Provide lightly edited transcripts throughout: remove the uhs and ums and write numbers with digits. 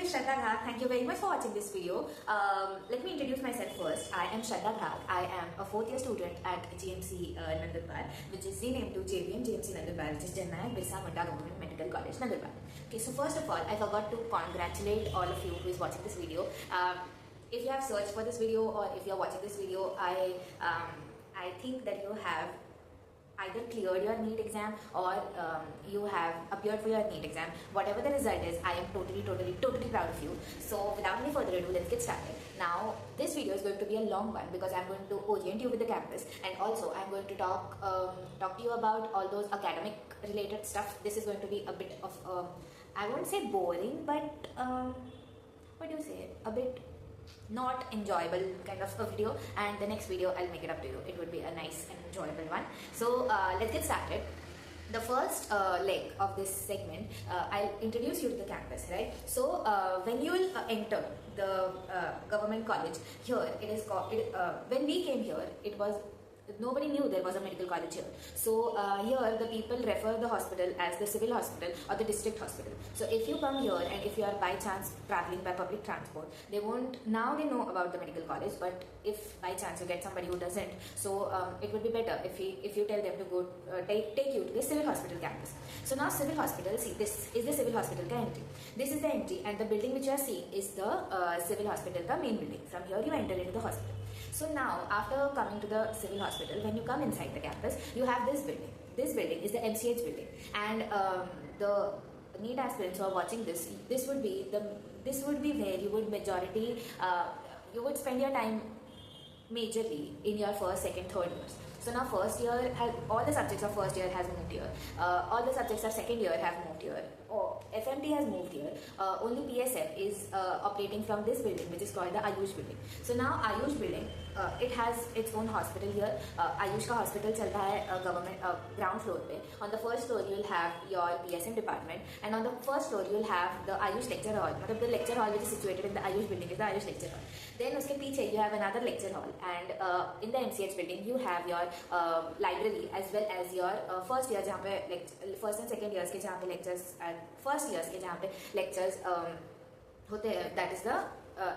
is Shraddha Ghak. Thank you very much for watching this video. Let me introduce myself first. I am Shraddha Ghak. I am a 4th year student at GMC Nandurbar, which is renamed to JBM GMC Nandurbar, which is Jannayak Birsa Munda Government Medical College Nandurbar. Okay, so first of all, I forgot to congratulate all of you who is watching this video. If you have searched for this video or if you are watching this video, I think that you have either cleared your NEET exam or you have appeared for your NEET exam. Whatever the result is, I am totally proud of you. So without any further ado, let's get started. Now this video is going to be a long one because I'm going to orient you with the campus, and also I'm going to talk to you about all those academic related stuff. This is going to be a bit of I won't say boring, but what do you say, a bit not enjoyable kind of a video, and the next video I'll make it up to you. It would be a nice and enjoyable one. So let's get started. The first leg of this segment, I'll introduce you to the campus, right? So when you will enter the government college here, it is called, when we came here, it was, nobody knew there was a medical college here. So here the people refer the hospital as the civil hospital or the district hospital. So if you come here and if you are by chance traveling by public transport, they won't, now they know about the medical college, but if by chance you get somebody who doesn't, so it would be better if you tell them to go take you to the civil hospital campus. So now civil hospital, see, this is the civil hospital ka entry. This is the entry, and the building which you are seeing is the civil hospital ka main building. From here you enter into the hospital. So now, after coming to the civil hospital, when you come inside the campus, you have this building. This building is the MCH building, and the NEET aspirants who are watching this, this would be where you would you would spend your time majorly in your first, second, third years. So now first year, all the subjects of first year has moved here. All the subjects of second year have moved here. FMT has moved here. Only PSF is operating from this building, which is called the Ayush building. So now Ayush building, it has its own hospital here. Ayush ka hospital chalta hai government ground floor pe. On the first floor you will have your PSM department, and on the first floor you will have the Ayush lecture hall. The lecture hall which is situated in the Ayush building is the Ayush lecture hall. Then uske piche you have another lecture hall, and in the MCH building you have your library as well as your first year jahan pe first and second years ke jahan pe lectures, and first years ke jahan pe lectures hote hai, that is the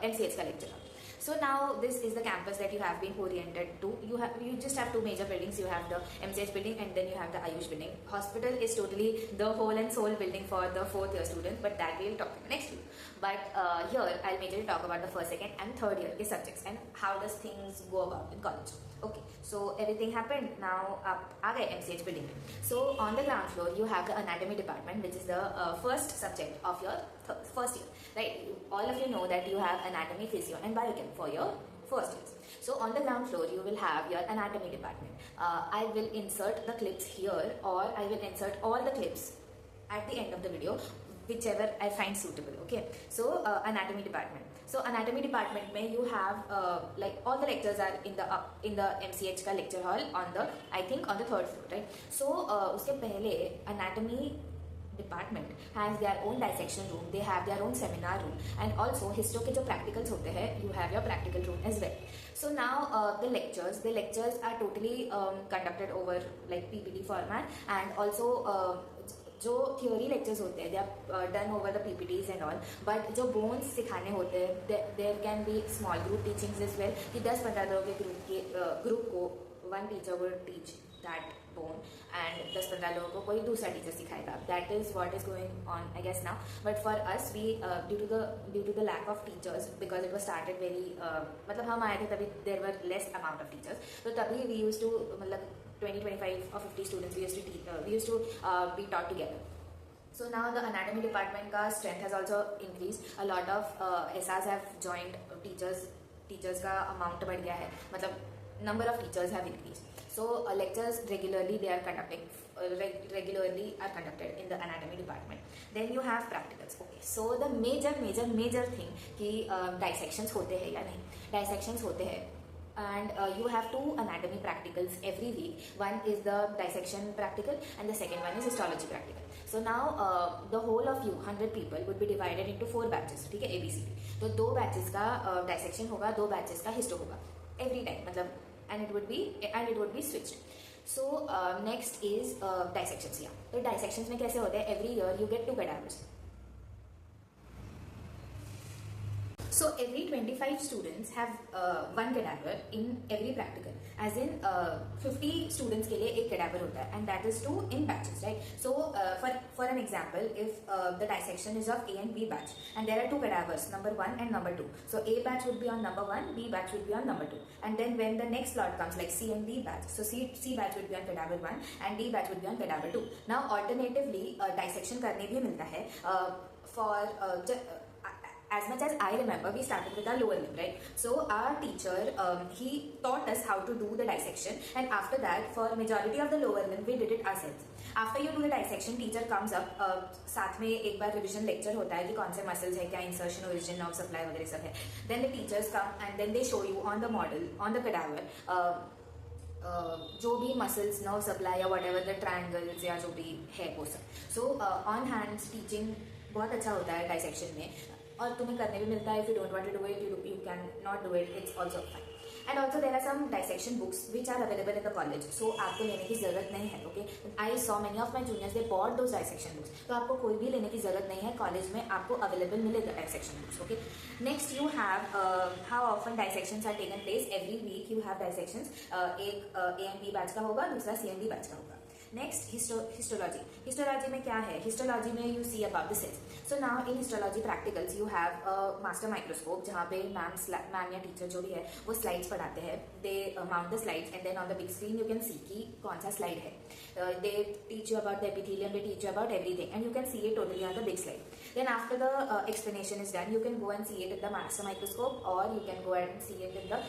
MCH ka lecture hall. So now this is the campus that you have been oriented to. You just have two major buildings. You have the MCH building and then you have the Ayush building. Hospital is totally the whole and soul building for the 4th year students, but that we'll talk in the next video. But here I'll majorly talk about the first, second and third year ke subjects and how does things go about in college. Okay, so everything happened. Now up aa gaye MCH building. So on the ground floor you have the anatomy department, which is the first subject of your first year, right? All of you know that you have anatomy, physio and biochem for your first years. So on the ground floor you will have your anatomy department. I will insert the clips here, or I will insert all the clips at the end of the video, whichever I find suitable. Okay, so anatomy department. So anatomy department mein you have like all the lectures are in the MCH ka lecture hall on the, I think on the 3rd floor, right? So uske pehle anatomy department has their own dissection room, they have their own seminar room, and also histo ke jo practicals hote hain, you have your practical room as well. So now the lectures are totally conducted over like PPT format, and also जो theory lectures होते हैं, they are done over the PPTs and all, but जो bones सिखाने होते हैं, there can be small group teachings as well, कि 10-15 लोगों के group को one teacher will teach that bone and 10-15 लोगों को कोई दूसरा teacher सिखाएगा. That is what is going on, I guess, now. But for us, we due to the lack of teachers, because it was started very मतलब हम आए थे तभी there were less amount of teachers, so तभी we used to मतलब 20, 25 or 50 students we used to be taught together. So now the anatomy department ka strength has also increased. A lot of SRs have joined, teachers ka amount बढ़ गया है, मतलब number of teachers have increased. So lectures regularly are conducted in the anatomy department. Then you have practicals. Okay, so the major thing कि dissections होते हैं या नहीं, dissections होते हैं, and you have 2 anatomy practicals every week. One is the dissection practical and the second one is histology practical. So now the whole of you 100 people would be divided into 4 batches, ठीक है, ABCD. तो 2 batches का dissection होगा, 2 batches का histo होगा every time, मतलब and it would be switched. So next is dissections. Yeah, तो dissections में कैसे होते हैं, every year you get 2 cadavers. So every 25 students have one cadaver in every practical, as in 50 students के लिए एक cadaver होता है, and that is to in batches, right? So for an example, if the dissection is of A and B batch, and there are two cadavers, number 1 and number 2. So A batch would be on number 1, B batch would be on number 2, and then when the next lot comes, like C and D batch, so C batch would be on cadaver 1 and D batch would be on cadaver 2. Now alternatively dissection करने भी मिलता है for as much as I remember, we started with our lower limb, right? So our teacher, he taught us how to do the dissection, and after that, for majority of the lower limb, we did it ourselves. After you do the dissection, teacher comes up, साथ में एक बार revision lecture होता है कि कौन से muscles है, क्या insertion, origin, nerve supply वगैरह सब है. Then the teachers come and then they show you on the model, on the cadaver, जो भी मसल्स नर्व सप्लाई या वट एवर द ट्रायंगल्स या जो भी है वो सब. सो ऑन हैंड्स टीचिंग बहुत अच्छा होता है डाइसेक्शन में, और तुम्हें करने भी मिलता है. If you don't want to do it, you can not do it, it's also fine. And also there are some dissection books which are available in the college, so आपको लेने की जरूरत नहीं है. Okay, I saw many of my juniors they bought those dissection books, तो आपको कोई भी लेने की जरूरत नहीं है. कॉलेज में आपको अवेलेबल मिलेगा dissection books. Okay, next you have how often dissections are taken place. Every week you have dissections. एक ए एंड बी बैच का होगा, दूसरा सी एंड डी बैच का होगा. Next histology. हिस्टोलॉजी में क्या है? हिस्टोलॉजी में you see about the cells. So now in histology practicals you have master microscope, जहाँ पे मैम या टीचर जो भी है वो स्लाइड्स पढ़ाते हैं. They mount the slides and then on the big screen you can see कि कौन सा स्लाइड है. They teach you about the epithelium, they teach you about everything, and you can see it totally on the big slide. Then after the explanation is done, you can go and see it in the master microscope, or you can go and see it in the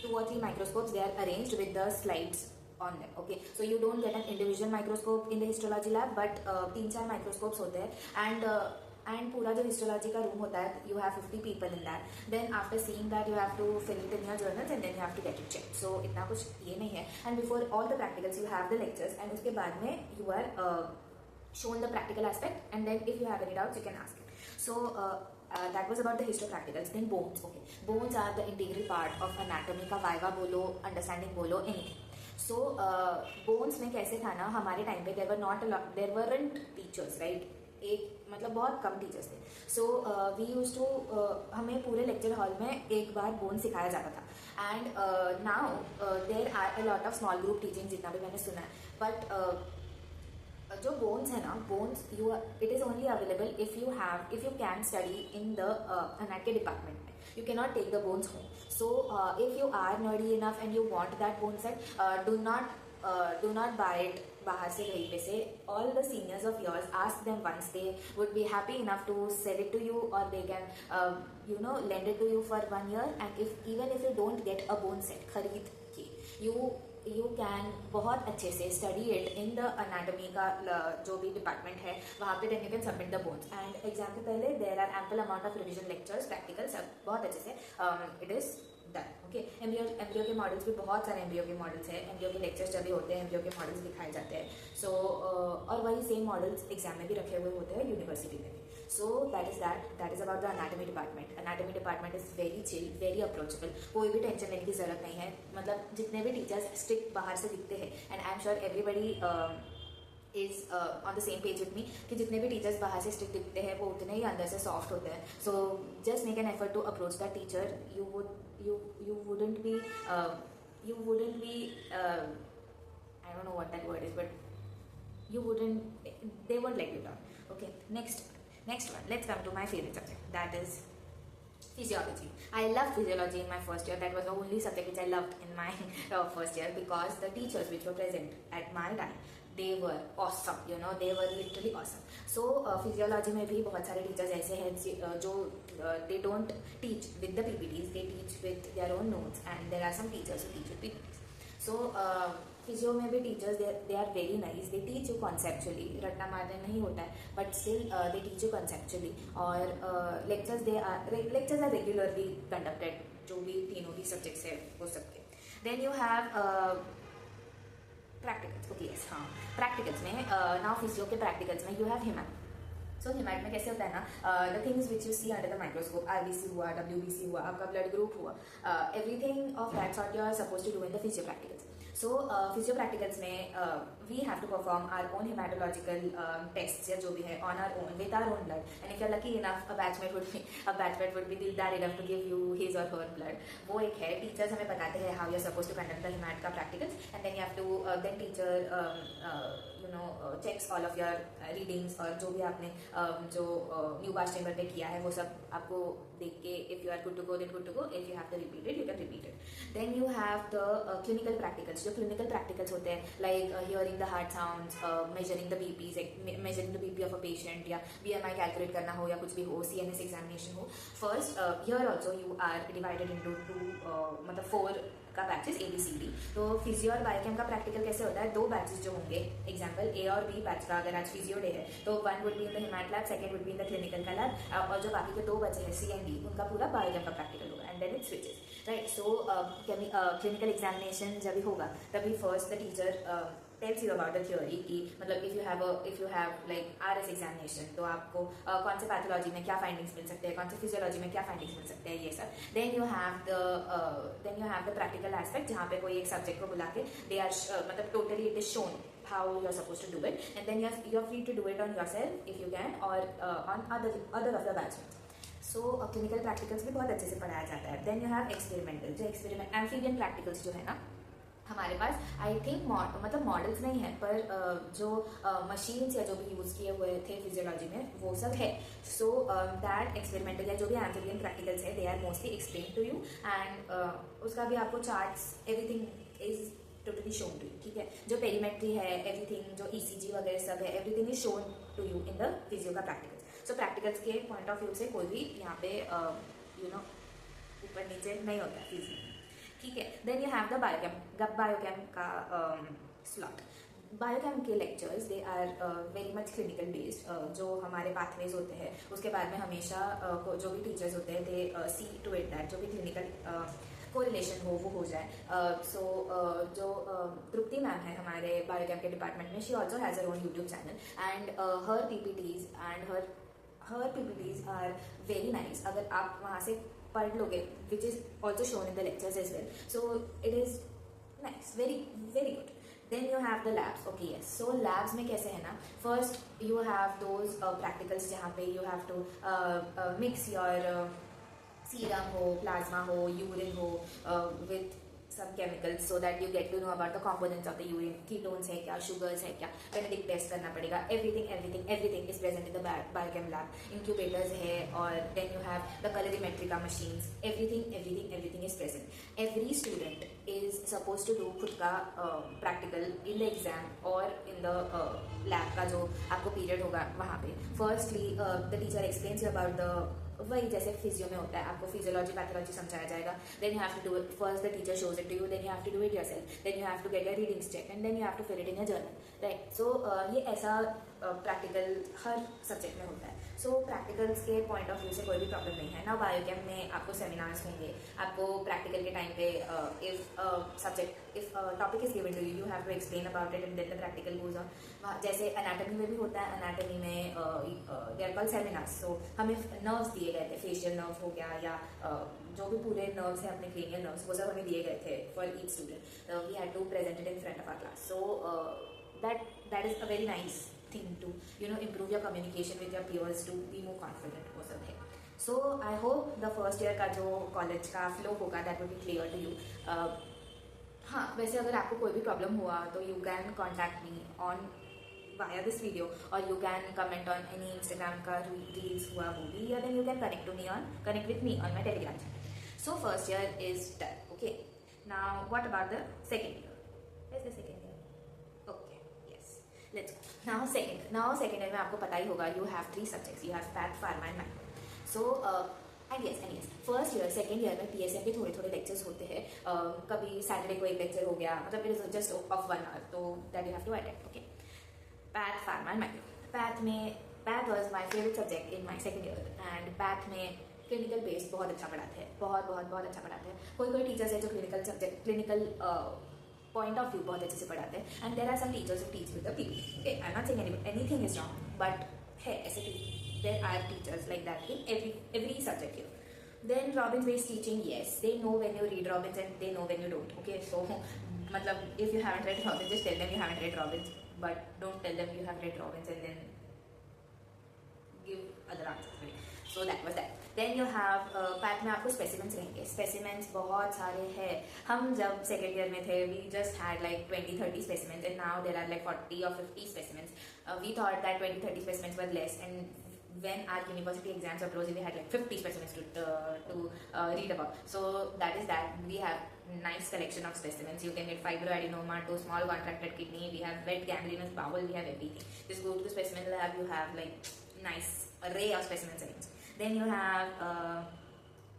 2 or 3 microscopes. They are arranged with the slides on them. Okay, so you don't get an individual microscope in the histology lab, but 3-4 microscopes होते हैं, and पूरा जो histology का room होता है, you have 50 people in that. Then after seeing that, you have to fill it in your journals and then you have to get it checked. So इतना कुछ ये नहीं है. And before all the practicals, you have the lectures, and उसके बाद में you are shown the practical aspect, and then if you have any doubts, you can ask it. So that was about the histo practicals. Then bones. Okay, bones are the integral part of anatomy का viva बोलो, understanding बोलो, anything. So bones में कैसे था ना, हमारे time पे there weren't teachers, right? एक मतलब बहुत कम टीचर्स थे. सो वी यूज टू हमें पूरे लेक्चर हॉल में एक बार बोन सिखाया जाता था. And now there are a lot of small group teaching, जितना भी मैंने सुना है. बट जो बोन्स है ना, bones it is only available if you can study in the anatomy department. You cannot take the bones home. So if you are nerdy enough and you want that bone set, do not buy it बाहर से कहीं पे से. All the seniors of yours, ask them once. They would be happy enough to sell it to you, or they can lend it to you for 1 year. And even if you don't get a bone set खरीद के, you can बहुत अच्छे से study it in the anatomy का जो भी department है वहाँ पे. then you can submit the bones, and exam के पहले there are ample amount of revision lectures, practicals, सब बहुत अच्छे से it is done. Okay, embryo के मॉडल्स भी बहुत सारे एम्ब्रियो के मॉडल्स हैं. एम्ब्रियो के लेक्चर्स जब भी होते हैं, एम्ब्रियो के मॉडल्स दिखाए जाते हैं. सो और वही सेम मॉडल्स एग्जाम में भी रखे हुए होते हैं, यूनिवर्सिटी में भी. So that is about the anatomy department. Anatomy department is very chill, very approachable. कोई भी टेंशन लेने की जरूरत नहीं है. मतलब जितने भी टीचर्स स्ट्रिक्ट बाहर से दिखते हैं, and I am sure everybody is on the same page with me, कि जितने भी टीचर्स बाहर से स्ट्रिक्ट दिखते हैं वो उतने ही अंदर से सॉफ्ट होते हैं. So just make an effort to approach the teacher. You wouldn't be I don't know what that word is, but they won't let you down. Okay, next one, let's come to my favorite subject, that is physiology. I loved physiology in my first year. That was the only subject which I loved in my first year, because the teachers which were present at my time, they were awesome. They were literally awesome. So physiology में भी बहुत सारे teachers ऐसे हैं जो they don't teach with the PPTs, they teach with their own notes, and there are some teachers who teach with PPTs. So physio में भी teachers they are very nice. They teach you conceptually, रट्टा मारने नहीं होता है, but still they teach you conceptually. और lectures are regularly conducted, जो भी तीनों भी सब्जेक्ट्स है वो सबके. Then you have practicals. Okay, yes, हाँ, प्रैक्टिकल्स में नाउ फिजियो के प्रैक्टिकल्स में you have haemat. So haemat में कैसे होता है ना, the things which you see under the microscope, RBC हुआ, डब्ल्यूबीसी हुआ, आपका ब्लड ग्रुप हुआ, everything of that sort you are suppose to do in the physio practicals. So physio practicals में we have to perform our own haematological test या जो भी है on our own with our own blood, and if you are lucky enough batchmate would be that enough to give you his और her blood. वो एक है, teachers हमें बताते हैं how you are suppose to conduct the haemat का practicals, and then you have to then teacher checks all of your readings, और जो भी आपने जो न्यू बास चेंबर पे किया है वो सब आपको देख के if you are good to go then good to go, if you have to repeat it you can repeat it. Then you have the clinical practicals. जो क्लिनिकल प्रैक्टिकल्स होते हैं like hearing the heart sounds, measuring the BPs, measuring the BP of a patient, या BMI calculate करना हो या कुछ भी हो, सीएनएस एग्जामिनेशन हो। First here also you are divided into मतलब 4 का बैचेस ABCD। तो फिजियो और बायोकेम का प्रैक्टिकल कैसे होता है, 2 बैचेस जो होंगे, एग्जांपल A और B बैच का अगर आज फिजियो डे है तो 1 would be in the haemat lab, second would be in the clinical का लैब, और जो बाकी के 2 बचे हैं C एंड D उनका पूरा बायोकेम का प्रैक्टिकल होगा, and then it switches right. So clinical examination जब भी होगा तभी first the teacher tells you about the theory कि मतलब if you have like RS examination तो आपको कौन से पैथोलॉजी में क्या फाइंडिंग्स मिल सकते हैं, कौन से फिजियोलॉजी में क्या फाइंडिंग्स मिल सकते हैं, ये सब। Then you have the practical aspect जहाँ पे कोई एक सब्जेक्ट को बुला के दे आर मतलब totally it is shown how you are supposed to do it, and then you are free to do it on yourself if you can, or on other of the batchmates. So clinical practicals भी बहुत अच्छे से पढ़ाया जाता है। Then you have experimental, जो experiment amphibian practicals जो है ना हमारे पास, आई थिंक मतलब मॉडल्स नहीं है पर जो मशीन्स या जो भी यूज़ किए हुए थे फिजियोलॉजी में वो सब है। सो दैट एक्सपेरिमेंटल या जो भी एम्फीबियन प्रैक्टिकल्स है they are mostly explain to you, and उसका भी आपको charts everything is totally shown to you, ठीक है। जो पेरीमेट्री है एवरीथिंग, जो ECG वगैरह सब है everything is shown to you in the physio का प्रैक्टिकल्स। सो प्रैक्टिकल्स के पॉइंट ऑफ व्यू से कोई भी यहाँ पे ऊपर नीचे नहीं होता है फिजियो, ठीक है। Then you have the biochem का स्लॉट। बायोकेम के lectures they are very much clinical based. जो हमारे पाथवेज होते हैं उसके बाद में हमेशा जो भी टीचर्स होते हैं दे सी टू इट दैट जो भी क्लिनिकल कोरिलेशन हो वो हो जाए। सो जो तृप्ति मैम है हमारे बायोकेम के डिपार्टमेंट में, she also has her own YouTube channel, and her PPTs and her PPTs are very nice. अगर आप वहाँ से पढ़ लोगे which is also shown in the lectures as well, so it is nice, very very good. Then you have the labs. Okay yes, so labs में कैसे है ना, first you have those practicals जहाँ पे you have to mix your serum हो, plasma हो, urine हो with some chemicals so that you get to know about the components of the urine, ketones है क्या, sugars है क्या, genetic test करना पड़ेगा, everything is present in the biochem lab, incubators है, और then you have the colorimetry का machines, everything is present. Every student is supposed to do खुद का practical in the exam or in the lab का जो आपको period होगा वहाँ पे। Firstly the teacher explains you about the वही जैसे फिजियो में होता है, आपको फिजियोलॉजी पैथोलॉजी समझाया जाएगा। Then you have to do it, first the teacher shows it to you, then you have to do it yourself, then you have to get your readings check, and then you have to fill it in a journal, right. So ये ऐसा practical हर subject में होता है। So practicals के point of view से कोई भी प्रॉब्लम नहीं है ना। बायोकेम में आपको सेमिनार्स होंगे, आपको प्रैक्टिकल के टाइम पे if topic is given to you, you have to explain about it and then the practical goes on. जैसे एनाटॉमी में भी होता है, एनाटॉमी में they are called seminars. So हमें नर्व्स दिए गए थे, फेशियल नर्व हो गया या जो भी पूरे नर्व्स हैं अपने क्रेनियल नर्व्स, वो सब हमें दिए गए थे for each student. We had to present it in front of our class. So that is a very nice thing to improve your communication with your peers to be more confident, वो सब है। So I hope the first year का जो college का flow होगा that will be clear to you. हाँ, वैसे अगर आपको कोई भी प्रॉब्लम हुआ तो you can contact me on via this video, or you can comment on any Instagram का reels हुआ वो भी, या then you can connect with me on my Telegram channel. So first year is done. Okay, now what about the second year? Where's the second year? Okay, yes, let's go. Now second year में आपको पता ही होगा you have 3 subjects, you have path, pharma and micro. So and yes, first year second year में PSM के थोड़े lectures होते हैं। कभी सैटरडे को एक लेक्चर हो गया, मतलब it is just of 1 hour, तो that you have to attend. Okay, path, pharma and micro. Path was my favourite subject in my second year, and path में क्लिनिकल बेस्ड बहुत अच्छा पढ़ाते हैं, बहुत अच्छा पढ़ाते हैं। कोई टीचर्स है जो क्लिनिकल पॉइंट ऑफ व्यू बहुत अच्छे से पढ़ाते हैं, and there are some teachers who teach with the people. Okay, I am not saying anything is wrong, but है ऐसे there are teachers like that in every subject here. Then Robbins based teaching, yes, they know when you read Robbins and they know when you don't. Okay, so मतलब if you haven't read Robbins, just tell them you haven't read Robbins, but don't tell them you have read Robbins and then give other answers. So that was that. Then you have pack में आपको specimens रहेंगे. Specimens बहुत सारे हैं. हम जब second year में थे we just had like 20-30 specimens and now there are like 40 or 50 specimens. We thought that 20-30 specimens were less, and when our university exams approached we had like 50 specimens to read about. So that is that. We have nice collection of specimens. You can get fibroadenoma to small contracted kidney. We have wet gangrenous bowel. We have everything. Just go to the specimen lab. You have like nice array of specimens arranged. Then you have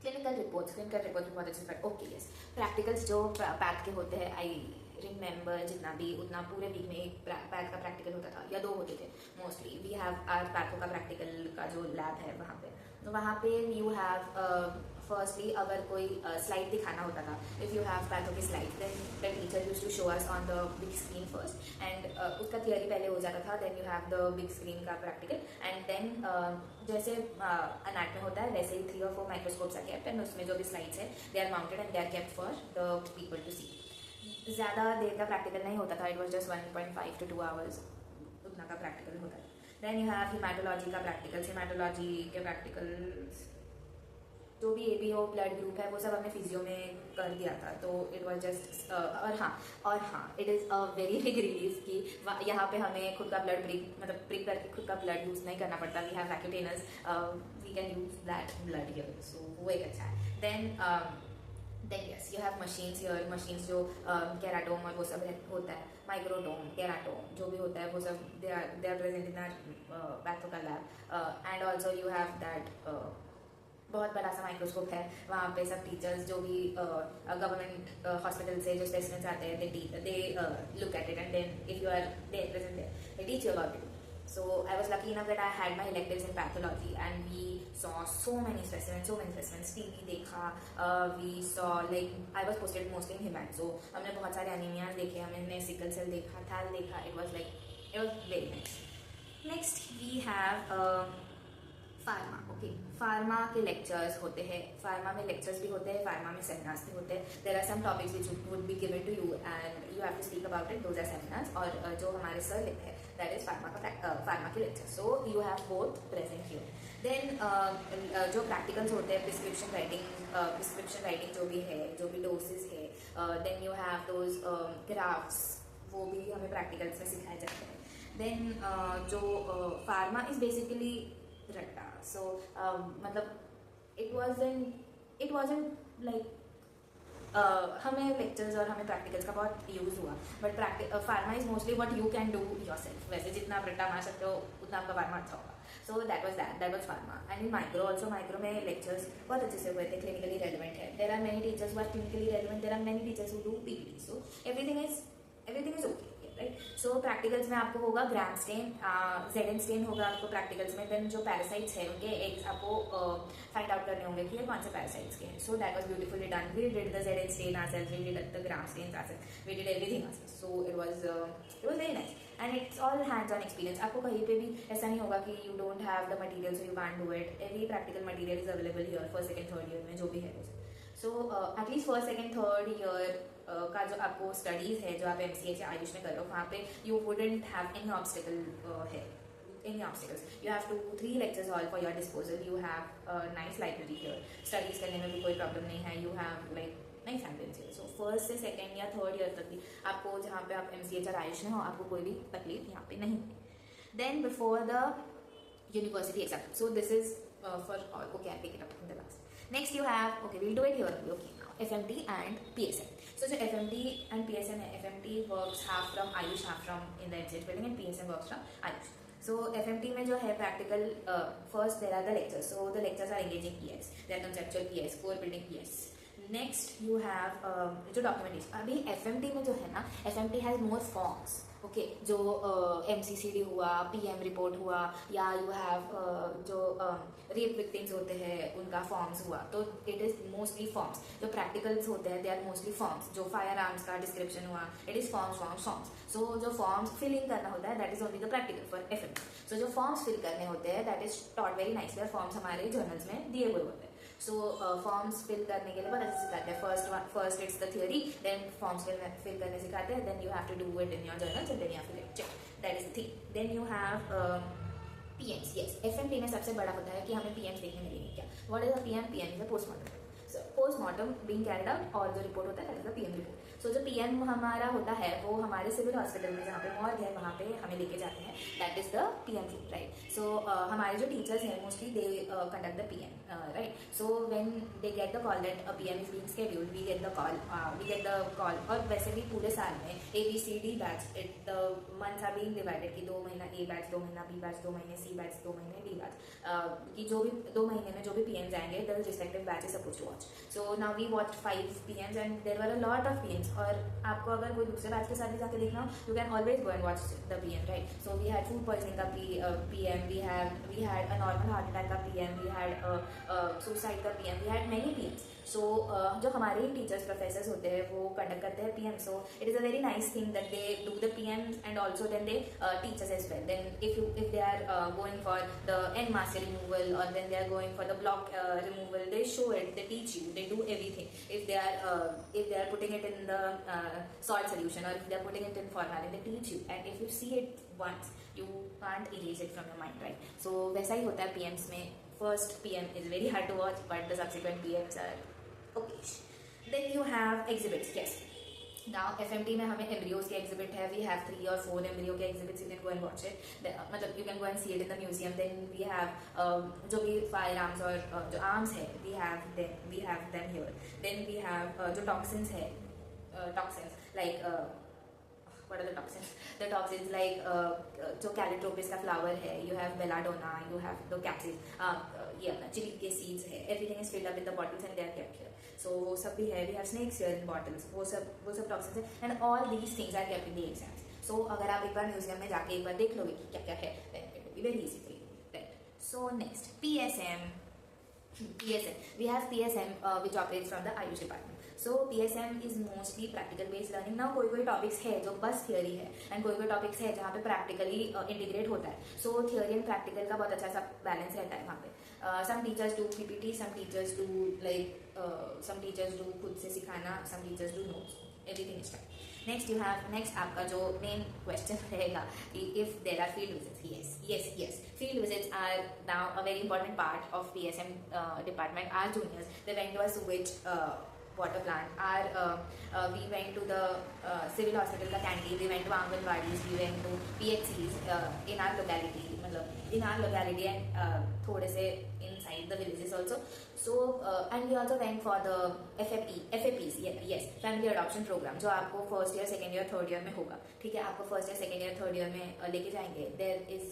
clinical reports. Clinical reports भी बहुत अच्छे से. Okay, yes. Practicals जो pack के होते हैं, I remember जितना भी उतना पूरे वीक में एक पैक का प्रैक्टिकल होता था या 2 होते थे मोस्टली. We have our पैकों का प्रैक्टिकल का जो लैब है वहाँ पे. तो वहाँ पे you have firstly अगर कोई स्लाइड दिखाना होता था, if you have पैथो की slide, then the teacher used to show us on the big screen first, and उसका थियरी पहले हो जाता था. then you have the big screen का प्रैक्टिकल, and then जैसे अनाट में होता है वैसे ही 3 or 4 microscopes are kept, and उसमें जो भी स्लाइड्स है they are mounted and they are kept for the people to see. ज़्यादा देर का प्रैक्टिकल नहीं होता था. it was just 1.5 to 2 hours उतना का प्रैक्टिकल होता है. then you have hematology का प्रैक्टिकल. hematology के प्रैक्टिकल्स जो भी ABO ब्लड ग्रुप है वो सब हमने फिजियो में कर दिया था. तो इट वाज जस्ट और हाँ it is a very big relief कि यहाँ पे हमें खुद का ब्लड प्रिक करके खुद का ब्लड यूज़ नहीं करना पड़ता. We have vacutainers, we can use that blood here. So वो एक अच्छा है. Then yes you have machines here. Machines जो केराटोम और वो सब होता है, माइक्रोटोम, केराटोम जो भी होता है वो सब they are present in that patho का lab. And also you have that बहुत बड़ा सा माइक्रोस्कोप है. वहाँ पे सब टीचर्स जो भी गवर्नमेंट हॉस्पिटल से जो स्पेसिमेंट्स आते हैं they look at it, and then if you are there present there they teach you about it. So I was lucky enough that I had my electives in pathology, and we saw so many specimens. TB देखा, we saw like I was posted mostly in hemat, so हमने बहुत सारे anemia देखे, हमने sickle cell देखा, thal देखा. It was very nice. Next we have pharma. Okay, pharma के lectures होते हैं. फार्मा में लेक्चर्स भी होते हैं, फार्मा में सेमिनार्स भी होते हैं. There are some topics which would be given to you and you have to speak about it. Those are seminars. और जो हमारे सर लेते हैं दैट इज फार्मा के lecture. So you have both present here. Then जो practicals होते हैं, prescription writing जो भी है, जो भी डोसेस है, then you have those graphs, वो भी हमें प्रैक्टिकल्स में सिखाए जाते हैं. देन जो फार्मा इज बेसिकली रट्टा. सो मतलब इट वाजंट लाइक हमें लेक्चर्स और हमें प्रैक्टिकल्स का बहुत यूज़ हुआ. But pharma is mostly what you can do yourself. वैसे जितना आप रट्टा मार सकते हो उतना आपका फार्मा अच्छा होगा. So that was pharma. And in micro also, micro में लेक्चर्स बहुत अच्छे से हुए थे. क्लिनिकली रेलिवेंट है. There are many teachers who are clinically relevant. There are many teachers who do PPT. So everything is okay. Right. So practicals में आपको होगा ग्राम स्टेन, ZN स्टेन होगा आपको प्रैक्टिकल्स में. देन जो पैरासाइट्स है उनके एग्स आपको फाइंड आउट करने होंगे कि ये कौन से पैरासाइट्स के हैं. So that was beautifully done. We did the ZN stain ourselves, we did the gram stains ourselves, we did everything ourselves. So it was very nice and it's all hands on experience. आपको कहीं पे भी ऐसा नहीं होगा कि you don't have the material so you can't do it. Every practical material is available here first, second, third year में जो भी है. So at least first, second, third year का जो आपको स्टडीज है, जो आप MCH या आयुष में कर रहे हो, वहाँ पे you wouldn't have any obstacle है, any obstacles. You have 2-3 lectures hall for your disposal. You have a nice library here. Studies करने में भी कोई प्रॉब्लम नहीं है. You have like nice ambience here. So first से second या third year तक भी आपको जहाँ पे आप MCH और आयुष में हो आपको कोई भी तकलीफ यहाँ पे नहीं है. Then before the university exam. So this is for all. Okay, I'll pick it up in the last. Next you have, okay, we'll do it here. Okay, now FMT and PSN. So जो FMT and PSN है, FMT works half from Ayush, half from in the MCH building, and PSN works from Ayush. So FMT में जो है practical, first there are the lectures. So the lectures are engaging PS, they are conceptual PS, core building PS. Next you have जो documentation. अभी FMT में जो है ना, FMT has more forms. Okay, जो MCCD हुआ, PM रिपोर्ट हुआ, या यू हैव जो रेप विक्टिम्स होते हैं उनका फॉर्म्स हुआ. तो इट इज़ मोस्टली फॉर्म्स. जो प्रैक्टिकल्स होते हैं दे आर मोस्टली फॉर्म्स. जो फायर आर्म्स का डिस्क्रिप्शन हुआ, इट इज़ फॉर्म्स. सो जो फॉर्म्स फिलिंग करना होता है that is only the practical for FMT. सो जो फॉर्म्स फिल करने होते हैं that is taught very nicely. और फॉर्म्स हमारे जर्नल्स में दिए हुए होते हैं. सो फॉर्म्स फिल करने के लिए बहुत अच्छे से सिखाते हैं. First it's the theory, then forms fill करने सिखाते हैं, then you have to do it in your journals and then you have to get check. That is the thing. Then you have PMs. Yes, FMP में सबसे बड़ा होता है कि हमें PMs देखने मिलेंगे क्या. What is the PM? PM is the postmortem. Postmortem being carried out और जो रिपोर्ट होता है that is the PM report. So जो PM हमारा होता है वो हमारे सिविल हॉस्पिटल में जहाँ पे मॉर्ग है वहाँ पे हमें लेके जाते हैं. That is the PM room, right. So हमारे जो टीचर्स हैं mostly they conduct the PM, right. So when they get the call that PM is being scheduled, we get the call. और वैसे भी पूरे साल में ABCD batch, the months are being divided कि 2 महीना A बैच, 2 महीना B बैच, 2 महीने C बैच, 2 महीने D बैच, कि जो भी 2 महीने में जो भी PMs आएंगे the respective batch is suppose to watch. So now we watch 5 PMs and there were a lot of PMs. और आपको अगर कोई दूसरे बैच के साथ भी जाके देखना हो, you can always go and watch the PM, right. So we had food poisoning का PM, we had a normal heart attack का PM, वी हैड सुसाइड का PM, we had many PMs. So जो हमारे teachers professors होते हैं वो conduct करते हैं PM. So it is a very nice thing that they do the PM and also then they teach us as well. Then if they are going for the end mass removal or then they are going for the block removal, they show it, they teach you, they do everything. If they are putting it in the salt solution or if they are putting it in formalin, they teach you, and if you see it once you can't erase it from your mind, right. So वैसा ही होता है PMs में. First PM is very hard to watch but the subsequent PMs are okay. Then you have exhibits. Yes, now FMT में हमें embryos के exhibit है. We have 3 or 4 embryo के exhibits. You can go and watch it. मतलब you can go and see it in the museum. Then we have जो भी firearms और जो arms है we have them here. Then we have जो toxins है, toxins like what are the toxins? The toxins like जो कैलिट्रोपिस का flower है, you have belladonna, you have the capsids, ये अपना चिली के सीड्स है. Everything is filled up in the bottles and they are kept here. So वो सब भी है. We have snakes here in bottles. वो सब toxins है and all these things are kept in the exams. So अगर आप एक बार म्यूजियम में जाके एक बार देख लोगे कि क्या क्या है, then it will be very easy for you, right? So next PSM. We have PSM which operates from the Ayush department. So PSM is mostly practical based learning. Now कोई टॉपिक्स है जो बस थियोरी है and कोई topics है जहाँ पे practically integrate होता है. सो थियोरी एंड प्रैक्टिकल का बहुत अच्छा सा बैलेंस रहता है वहाँ पे. some teachers do PPT, some teachers do some teachers do खुद से सिखाना, some teachers do notes. Everything is fine. Next आपका जो मेन क्वेश्चन रहेगा कि if there are field visits. Yes. Field visits are now a very important part of PSM department. Our juniors, they went to a sewage water plant. We went to the civil hospital का canteen. We went to Anganwadis. We went to PHCs in our locality. मतलब in our locality and थोड़े से inside the villages also. So and we also went for the FAPs. Yes, family adoption program जो आपको first year, second year, third year में होगा. ठीक है, आपको first year, second year, third year में लेके जाएंगे. There is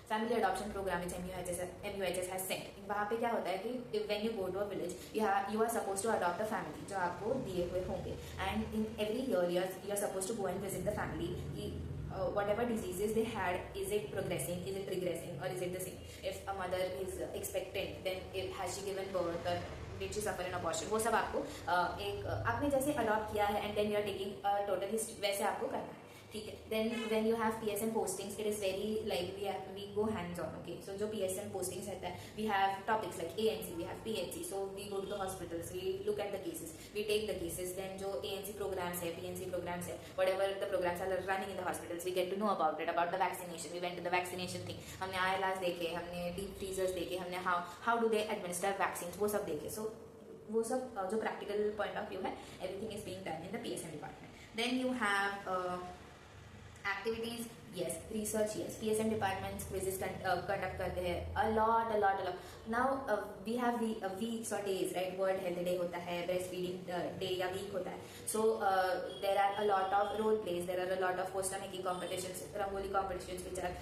family adoption programme which MUHS has sent. वहाँ पे क्या होता है कि when you go to a village you are suppose to adopt a family जो आपको दिए हुए होंगे. And in every year you are suppose to go and visit the family. Whatever diseases they had, is it progressing, is it regressing, or is it the same? If a mother is expectant, then has she given birth, or did she suffer an abortion? वो सब आपको एक आपने जैसे adopt किया है and then you are taking total history, वैसे आपको करना है. ठीक है. Then when you have PSM postings, it is very like we go hands on. Okay, so जो PSM postings रहता है, we have topics like ANC, we have PHC. So we go to the hospitals, we look at the cases, we take the cases. Then जो ANC programs है, PNC programs है, whatever the programs are running in the hospitals, we get to know about it, about the vaccination. We went to the vaccination thing. हमने ILRs देखे, हमने deep freezers देखे, हमने how do they administer vaccines, वो सब देखे. So वो सब जो practical point of view है, everything is being done in the PSM department. Then you have activities. Yes, research. Yes, PSM departments quizzes conduct करते हैं a lot. Now we have weeks or days, right? World Health Day होता है, breastfeeding day या week होता है. So there are a lot of role plays. There are a lot of poster making competitions, rangoli competitions, which are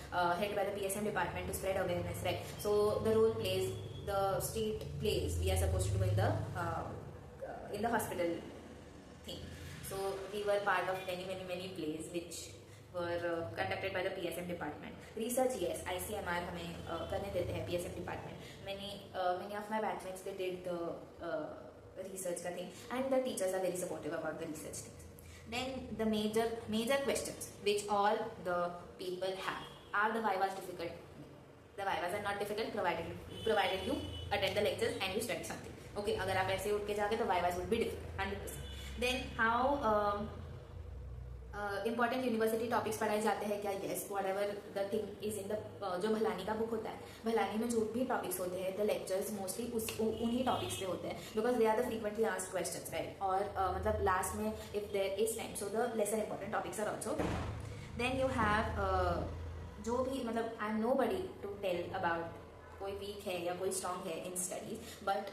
held by the PSM department to spread awareness, right? So the role plays, the state plays, we are supposed to do in the hospital thing. So we were part of many plays which were conducted by the PSM department. Research, yes, ICMR हमें करने देते हैं PSM department. Many of my batchmates, they did the research का thing, and the teachers are very supportive about the research things. Then the major questions which all the people have. Are the vivas difficult? The vivas are not difficult provided you attend the lectures and you study something. ओके अगर आप ऐसे उठ के जाओगे तो vivas would be difficult 100%. Then how important university topics पढ़ाए जाते हैं क्या? Yes, whatever the thing is in the जो भलानी का बुक होता है, भलानी में जो भी टॉपिक्स होते हैं द लेक्चर्स मोस्टली उन्हीं टॉपिक्स पे होते हैं because they are the frequently asked questions, right. और मतलब लास्ट में if there is time so the lesser important topics are also. Then you have जो भी मतलब I am nobody to tell about कोई वीक है या कोई स्ट्रॉन्ग है in studies, but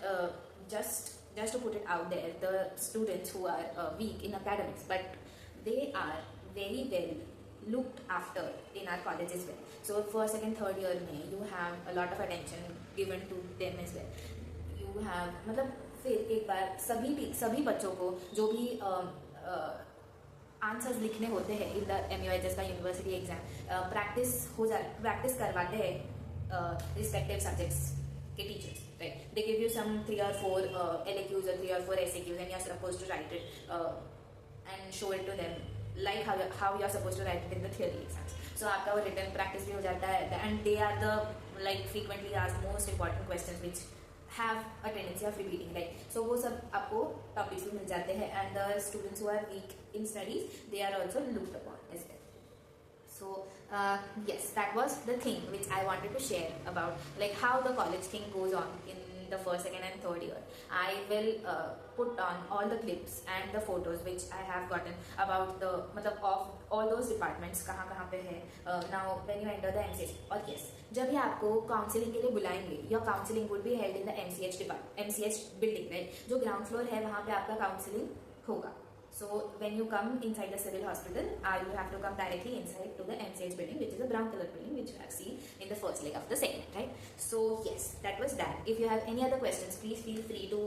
just to put it out there, the students who are weak in academics, but they are very well looked after in our college as well. So first, second, third year में you have a lot of attention given to them as well. You have मतलब फिर एक बार सभी बच्चों को जो भी answers लिखने होते हैं इन द MUHS का यूनिवर्सिटी एग्जाम प्रैक्टिस करवाते हैं रिस्पेक्टिव सब्जेक्ट्स के teachers, right? They give you some 3 or 4 LAQs or 3 or 4 SAQs and you're supposed to write it and show it to them like how you're supposed to write it in the theory exams. So आपका वो written practice भी हो जाता है and they are the like frequently asked most important questions which have a tendency of repeating, right? So वो सब आपको topics भी मिल जाते हैं and the students who are weak in studies they are also looked upon as well. So yes, that was the thing which I wanted to share about like how the college thing goes on in the first, second and third year. I will put on all the clips and the photos which I have gotten about the मतलब of all those departments कहाँ पे है now when you enter the MCH. और yes, जब भी आपको counselling के लिए बुलाएंगे your counseling would be held in the MCH building, right? जो ग्राउंड फ्लोर है वहाँ पे आपका काउंसलिंग होगा. So when you come inside the civil hospital, you have to come directly inside to the MCH building, which is a brown color building, which you have seen in the first leg of the segment, right? So yes, that was that. If you have any other questions, please feel free to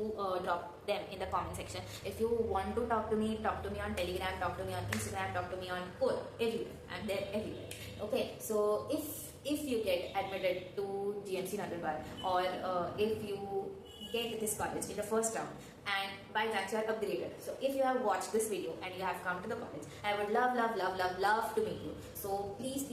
drop them in the comment section. If you want to talk to me on Telegram, talk to me on Instagram, talk to me on Quora, everywhere. I'm there everywhere. Okay, so if you get admitted to GMC Nandurbar or if you get this college in the first round and by chance you are upgraded, so if you have watched this video and you have come to the college, I would love to meet you. So please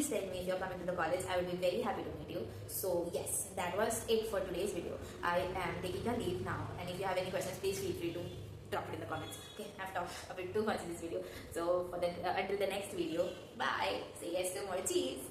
tell me if you are coming to the college. I would be very happy to meet you. So yes, that was it for today's video. I am taking a leave now and if you have any questions, please feel free to drop it in the comments. Okay, I've talked a bit too much in this video, so for that until the next video, bye. Say yes to more cheese.